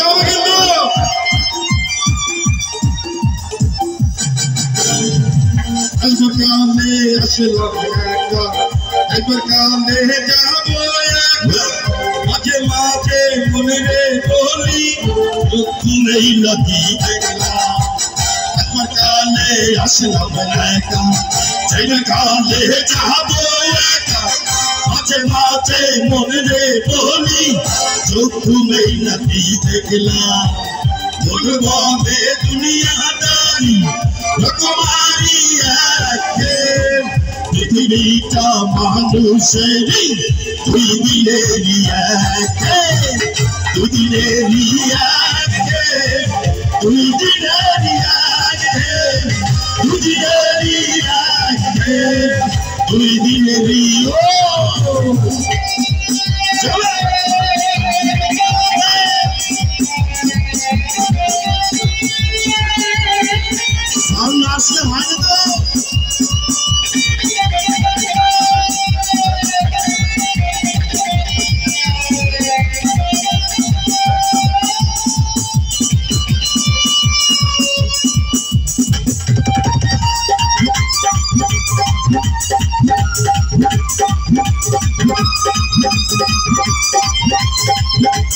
হবে কিন্তু কানে আসলাম একবার কানে যাবো মাঝে মাঝে মনে রে বলি নেই লাগি দেখলাম একবার কানে আসলাম একা কানে যাবো একা মাঝে মাঝে মনে রে বলি চক্ষু নেই লাগি দেখলাম মন বলে দুনিয়াদারি রকমারি একে পৃথিবীটা মানুষেরই দুই দিনেরই একে দুই দিনেরই একে দুই দিনেরই একে দুই দিনেরই একে দুই দিনেরই চলে সামনে আসলে হয় না তো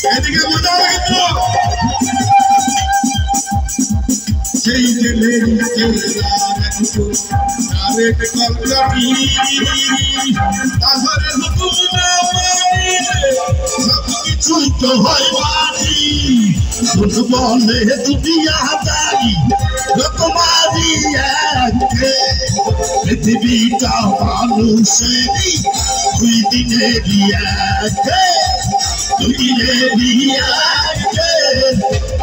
এদিকে মজা কিন্তু সেই জেলের ডাইরেক্ট কলকাতি তাহলে হুকুম না মানিলে সব কিছুই তো হয় বাড়ি বলে দুনিয়াদারি রকমারি একে পৃথিবীটা মানুষেরই দুই দিনেরই একে দুই দিনেরই একে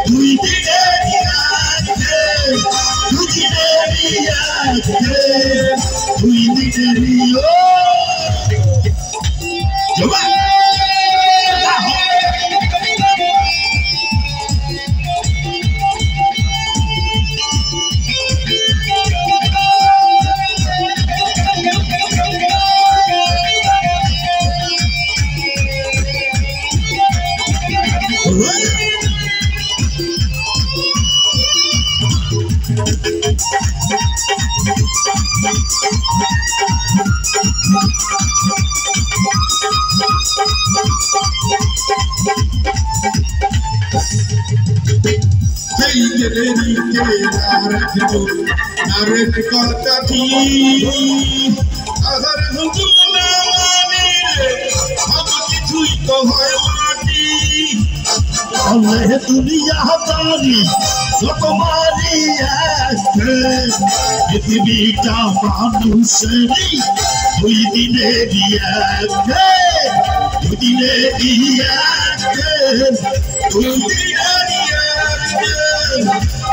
দুই দিনেরই একে দুই দিনেরই একে দুই দিনেরই জবান ডাইরেক্ট কলকাতি আধার হুকুম না মানিলে সব কিছুই তো হয় মাটি বলে দুনিয়াদারি রকমারি একে পৃথিবীটা মানুষেরই দুই দিনেরই একে দুই দিনেরই একে দুই দিনেরই একে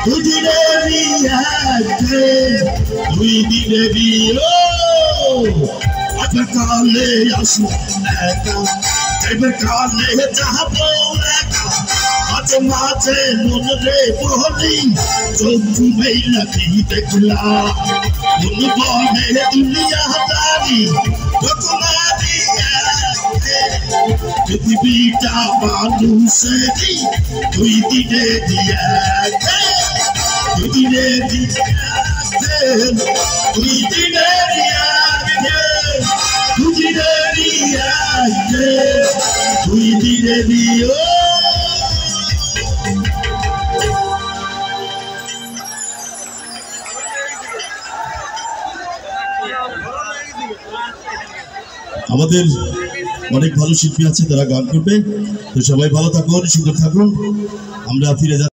দুই দিনেরই একে দুই দিনেরই আজকে কালে আসলাম একা এবার কালে যাবো একা মাঝে মাঝে মন রে বলি চক্ষু নেই লাগি দেখলাম মন বলে দুনিয়াদারি রকমারি একে পৃথিবীটা মানুষেরই দুই দিনেরই একে দুই দিনেরই একে দুই দিনেরই একে দুই দিনেরই একে দুই দিনেরই আমাদের অনেক ভালো শিল্পী আছে তারা গান করবে তো সবাই ভালো থাকুন সুন্দর থাকুন আমরা ফিরে যাচ্ছি।